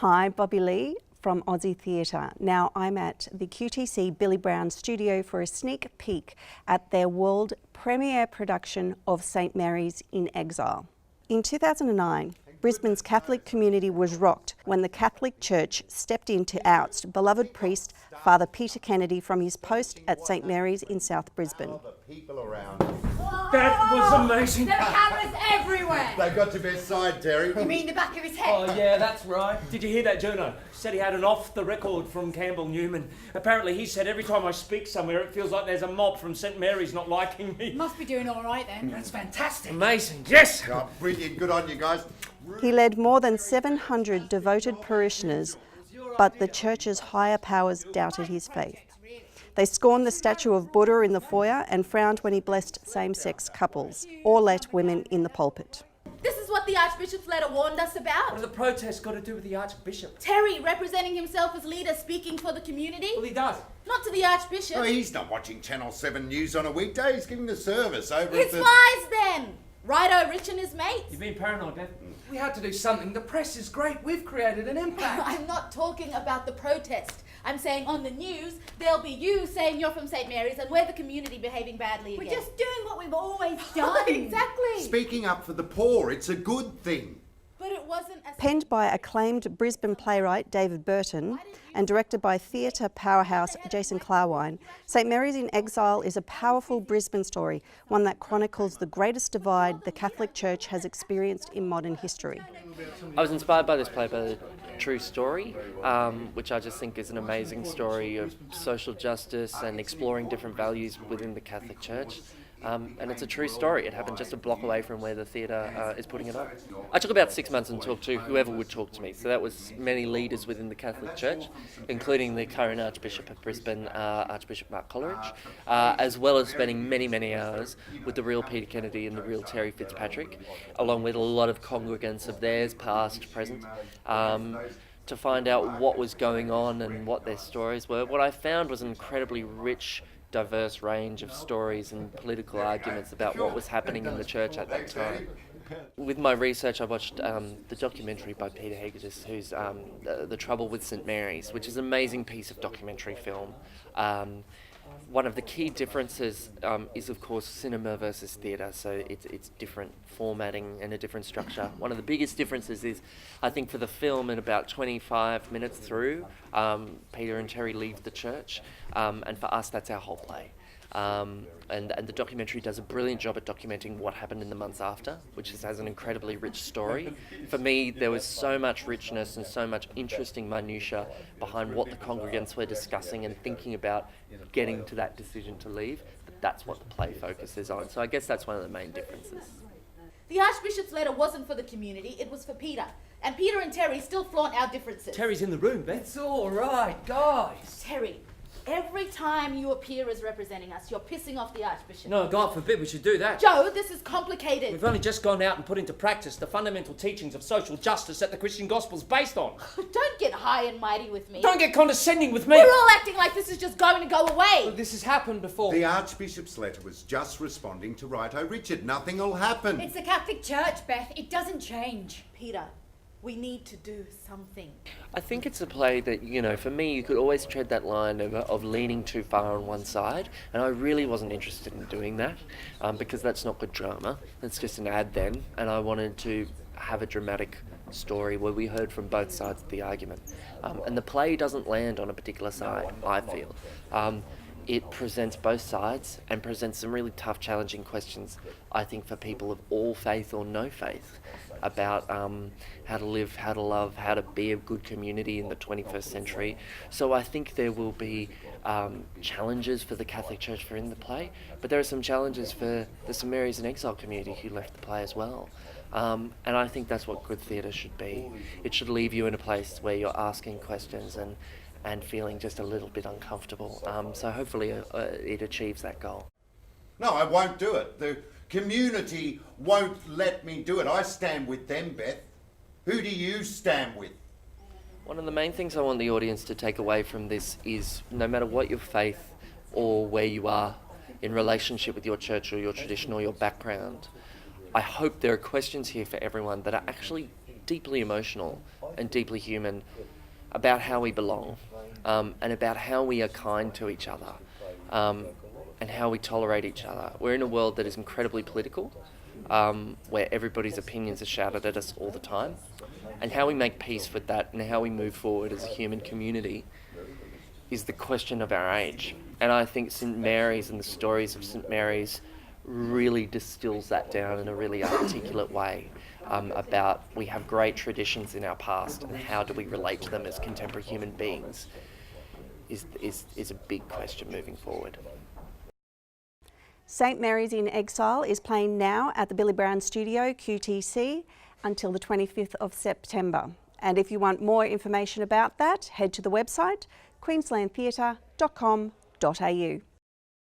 Hi, Bobbi-Lea from AussieTheatre. Now I'm at the QTC Billy Brown studio for a sneak peek at their world premiere production of St Mary's in Exile. In 2009, Brisbane's Catholic community was rocked when the Catholic Church stepped in to oust beloved priest Father Peter Kennedy from his post at St Mary's in South Brisbane. That was amazing. There are cameras everywhere. They got to their side, Terry. You mean the back of his head? Oh yeah, that's right. Did you hear that, Juno? Said he had an off the record from Campbell Newman. Apparently he said every time I speak somewhere it feels like there's a mob from St Mary's not liking me. Must be doing all right then. That's fantastic. Amazing, yes. Oh, brilliant, good on you guys. He led more than 700 devoted parishioners, but the church's higher powers doubted his faith. They scorned the statue of Buddha in the foyer and frowned when he blessed same-sex couples, or let women in the pulpit. This is what the Archbishop's letter warned us What about. have the protests got to do with the Archbishop? Terry representing himself as leader speaking for the community. Well, he does. Not to the Archbishop. Oh, he's not watching Channel 7 News on a weekday. He's giving the service over It's at the... lies then. Righto, Rich and his mates. You've been paranoid, Dad. We had to do something. The press is great. We've created an impact. I'm not talking about the protest. I'm saying on the news, there'll be you saying you're from St Mary's and we're the community behaving badly again. We're just doing what we've always done. Exactly. Speaking up for the poor, it's a good thing. But it wasn't as... Penned by acclaimed Brisbane playwright David Burton and directed by theatre powerhouse Jason Clarwine, St Mary's in Exile is a powerful Brisbane story, one that chronicles the greatest divide the Catholic Church has experienced in modern history. I was inspired by this play by the true story, which I just think is an amazing story of social justice and exploring different values within the Catholic Church. And it's a true story. It happened just a block away from where the theatre is putting it on. I took about 6 months and talked to whoever would talk to me. So that was many leaders within the Catholic Church, including the current Archbishop of Brisbane, Archbishop Mark Coleridge, as well as spending many, many hours with the real Peter Kennedy and the real Terry Fitzpatrick, along with a lot of congregants of theirs, past, present, to find out what was going on and what their stories were. What I found was an incredibly rich, diverse range of stories and political arguments about what was happening in the church at that time. With my research, I watched the documentary by Peter Hegedus, who's The Trouble with St Mary's, which is an amazing piece of documentary film. One of the key differences is, of course, cinema versus theatre, so it's different formatting and a different structure. One of the biggest differences is, I think for the film, in about 25 minutes through, Peter and Terry leave the church, and for us, that's our whole play. And the documentary does a brilliant job at documenting what happened in the months after, which has an incredibly rich story. For me, there was so much richness and so much interesting minutiae behind what the congregants were discussing and thinking about getting to that decision to leave, but that's what the play focuses on. So I guess that's one of the main differences. The Archbishop's letter wasn't for the community, it was for Peter. And Peter and Terry still flaunt our differences. Terry's in the room, Beth. It's all right, guys. Terry, every time you appear as representing us, you're pissing off the Archbishop. No, God forbid we should do that. Joe, this is complicated. We've only just gone out and put into practice the fundamental teachings of social justice that the Christian gospel's based on. Don't get high and mighty with me. Don't get condescending with me. We're all acting like this is just going to go away. This has happened before. The Archbishop's letter was just responding to Righto Richard. Nothing will happen. It's the Catholic Church, Beth. It doesn't change. Peter, we need to do something. I think it's a play that, you know, for me, you could always tread that line of leaning too far on one side, and I really wasn't interested in doing that, because that's not good drama. It's just an ad then, and I wanted to have a dramatic story where we heard from both sides of the argument. And the play doesn't land on a particular side, I feel. It presents both sides and presents some really tough, challenging questions, I think, for people of all faith or no faith, about how to live, how to love, how to be a good community in the 21st century. So I think there will be challenges for the Catholic Church for in the play, but there are some challenges for the St Mary's in Exile community who left the play as well. And I think that's what good theatre should be. It should leave you in a place where you're asking questions and feeling just a little bit uncomfortable. So hopefully it achieves that goal. No, I won't do it. The community won't let me do it. I stand with them, Beth. Who do you stand with? One of the main things I want the audience to take away from this is, no matter what your faith or where you are in relationship with your church or your tradition or your background, I hope there are questions here for everyone that are actually deeply emotional and deeply human about how we belong, and about how we are kind to each other, and how we tolerate each other. We're in a world that is incredibly political, where everybody's opinions are shouted at us all the time, and how we make peace with that and how we move forward as a human community is the question of our age. And I think St Mary's and the stories of St Mary's really distills that down in a really articulate way, about we have great traditions in our past and how do we relate to them as contemporary human beings is a big question moving forward. St Mary's in Exile is playing now at the Billy Brown Studio, QTC, until the 25th of September. And if you want more information about that, head to the website queenslandtheatre.com.au.